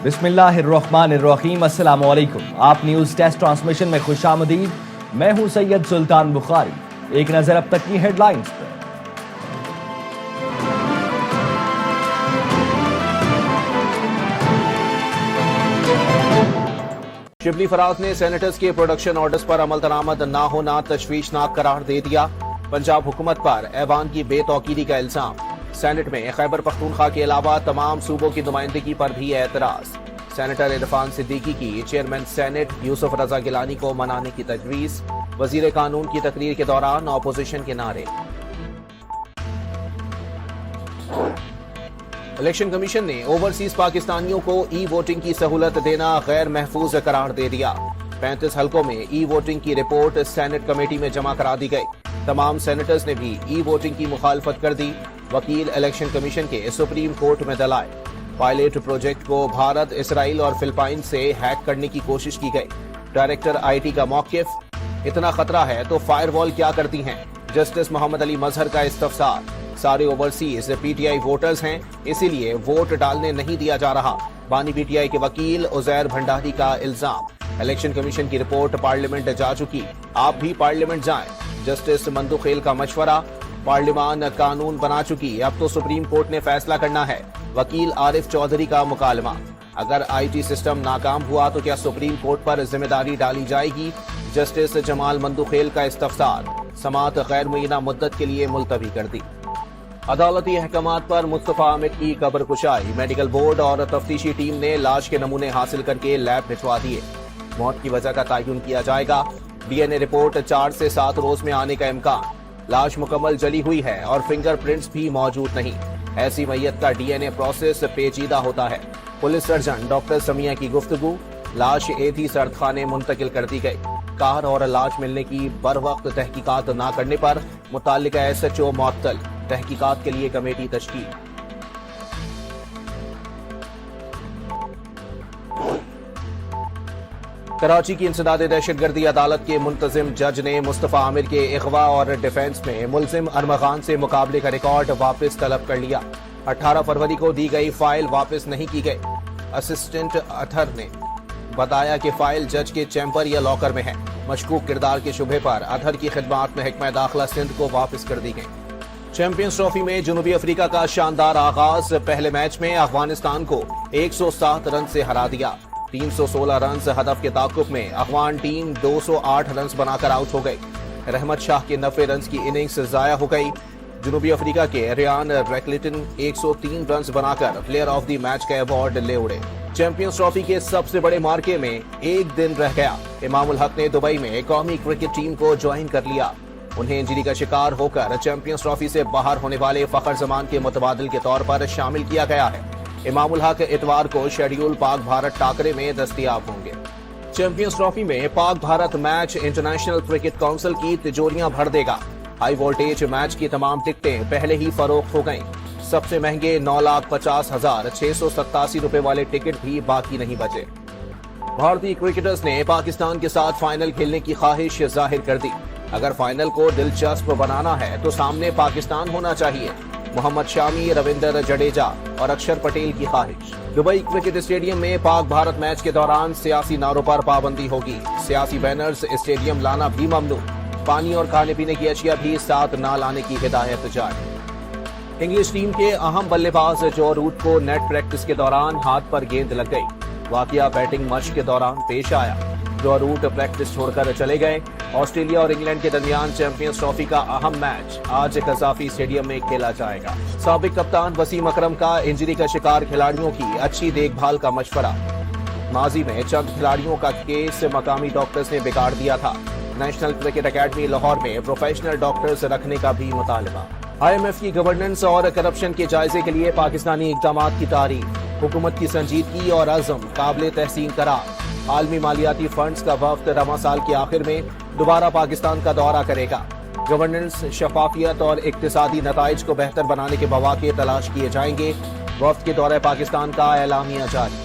बिस्मिल्लाहिर्रहमानिर्रहीम। अस्सलाम वालेकुम। आप न्यूज़ टेस्ट ट्रांसमिशन में खुश आमदीद। मैं हूं सैयद सुल्तान बुखारी। एक नजर अब तक की हेडलाइंस पर। शिबली फराज ने सेनेटर्स के प्रोडक्शन ऑर्डर्स पर अमल दरामद ना होना तशवीशनाक करार दे दिया। पंजाब हुकूमत पर ऐवान की बेतौकीदी का इल्जाम। सेनेट में खैबर पख्तूनख्वा के अलावा तमाम सूबों की नुमाइंदगी पर भी एतराज। सेनेटर इरफान सिद्दीकी की चेयरमैन सेनेट यूसुफ रजा गिलानी को मनाने की तजवीज। वजीर कानून की तकरीर के दौरान अपोजिशन के नारे। इलेक्शन कमीशन ने ओवरसीज पाकिस्तानियों को ई वोटिंग की सहूलत देना गैर महफूज करार दे दिया। 35 हलकों में ई वोटिंग की रिपोर्ट सेनेट कमेटी में जमा करा दी गई। तमाम सेनेटर्स ने भी ई वोटिंग की मुखालफत कर दी। वकील इलेक्शन कमीशन के सुप्रीम कोर्ट में दलाए। पायलट प्रोजेक्ट को भारत, इसराइल और फिलिपाइन से हैक करने की कोशिश की गई। डायरेक्टर आईटी का मौकिफ, इतना खतरा है तो फायरवॉल क्या करती हैं। जस्टिस मोहम्मद अली मजहर का इस्तफसार, सारे ओवरसीज पीटीआई वोटर्स हैं, इसीलिए वोट डालने नहीं दिया जा रहा। बानी पीटीआई के वकील उजैर भंडारी का इल्जाम। इलेक्शन कमीशन की रिपोर्ट पार्लियामेंट जा चुकी, आप भी पार्लियामेंट जाएं। जस्टिस मंदुखेल का मशवरा, पार्लियामान कानून बना चुकी, अब तो सुप्रीम कोर्ट ने फैसला करना है। वकील आरिफ चौधरी का मुकालमा, अगर आईटी सिस्टम नाकाम हुआ तो क्या सुप्रीम कोर्ट पर जिम्मेदारी डाली जाएगी। जस्टिस जमाल मंदुखेल का इस्तफसार, समाअत गैर मुय्यना मुद्दत के लिए मुलतवी कर दी। अदालती अहकामात पर मुस्तफा आमिर की कब्र कुशाई। मेडिकल बोर्ड और तफ्तीशी टीम ने लाश के नमूने हासिल करके लैब भिजवा दिए। मौत की वजह का तयन किया जाएगा। डीएनए रिपोर्ट 4 से 7 रोज में आने का इम्कान। लाश मुकम्मल जली हुई है और फिंगरप्रिंट्स भी मौजूद नहीं। ऐसी मैयत का डीएनए प्रोसेस पेचीदा होता है। पुलिस सर्जन डॉक्टर समिया की गुफ्तगू, लाश एथी सर्दखाने मुंतकिल कर दी गई। कार और लाश मिलने की बर वक्त तहकीकात न करने पर मुताल्लिका एसएचओ मुअत्तल। तहकीकात के लिए कमेटी तश्कील। कराची की इंसदादे दहशतगर्दी अदालत के मुंतजिम जज ने मुस्तफा आमिर के इगवा और डिफेंस में मुलजिम अरमगान से मुकाबले का रिकॉर्ड वापस तलब कर लिया। 18 फरवरी को दी गई फाइल वापस नहीं की गई। असिस्टेंट अथर ने बताया कि फाइल जज के चैम्बर या लॉकर में है। मशकूक किरदार के शुबे पर अथर की खिदमात में महकमा दाखिला सिंध को वापस कर दी गई। चैंपियंस ट्रॉफी में जनूबी अफ्रीका का शानदार आगाज। पहले मैच में अफगानिस्तान को 107 रन से हरा दिया। 316 रन हदफ के ताकुब में अफगान टीम 208 रन बनाकर आउट हो गई। रहमत शाह के 90 रन की इनिंग्स जाया हो गई। जनूबी अफ्रीका के रियान रैकलिटन 103 रन बनाकर प्लेयर ऑफ द मैच का अवार्ड ले उड़े। चैंपियंस ट्रॉफी के सबसे बड़े मार्के में एक दिन रह गया। इमामुल हक ने दुबई में कौमी क्रिकेट टीम को ज्वाइन कर लिया। उन्हें इंजरी का शिकार होकर चैंपियंस ट्रॉफी से बाहर होने वाले फखर जमान के मुतबादिल के तौर पर शामिल किया गया है। इमामुल हक इतवार को शेड्यूल पाक भारत टाकरे में दस्तयाब होंगे। चैंपियंस ट्रॉफी में Pak Bharat match international cricket council की तिजोरियां भर देगा। हाई वोल्टेज मैच की तमाम टिकटें पहले ही फरोख्त हो गईं। सबसे महंगे 9,50,687 रुपए वाले टिकट भी बाकी नहीं बचे। भारतीय क्रिकेटर्स ने पाकिस्तान के साथ फाइनल खेलने की ख्वाहिश जाहिर कर दी। अगर फाइनल को दिलचस्प बनाना है तो सामने पाकिस्तान होना चाहिए। मोहम्मद शामी, रविंद्र जडेजा और अक्षर पटेल की ख्वाहिश। दुबई क्रिकेट स्टेडियम में पाक भारत मैच के दौरान सियासी नारों पर पाबंदी होगी। सियासी बैनर्स स्टेडियम लाना भी ममनू। पानी और खाने पीने की अशिया भी साथ न लाने की हिदायत जारी। इंग्लिश टीम के अहम बल्लेबाज जो रूट को नेट प्रैक्टिस के दौरान हाथ पर गेंद लग गई। वाकया बैटिंग मश्क के दौरान पेश आया। जो रूट प्रैक्टिस छोड़कर चले गए। ऑस्ट्रेलिया और इंग्लैंड के दरमियान चैंपियंस ट्रॉफी का अहम मैच आज कजाफी स्टेडियम में खेला जाएगा। साबिक कप्तान वसीम अकरम का इंजरी का शिकार खिलाड़ियों की अच्छी देखभाल का मशवरा। माजी में चंद खिलाड़ियों का केस मकामी डॉक्टर्स ने बिगाड़ दिया था। नेशनल क्रिकेट अकेडमी लाहौर में प्रोफेशनल डॉक्टर्स रखने का भी मुतालबा। IMF की गवर्नेंस और करप्शन के जायजे के लिए पाकिस्तानी इक़दामात की तारीफ। हुकूमत की संजीदगी और अज़म काबिल तहसीन करार। आलमी मालियाती फंड्स का वफ्द रवां साल के आखिर में दोबारा पाकिस्तान का दौरा करेगा। गवर्नेंस, शफाफियत और इक्तिसादी नताइज को बेहतर बनाने के मौके तलाश किए जाएंगे। वफ्द के दौरे पाकिस्तान का एलामिया जारी।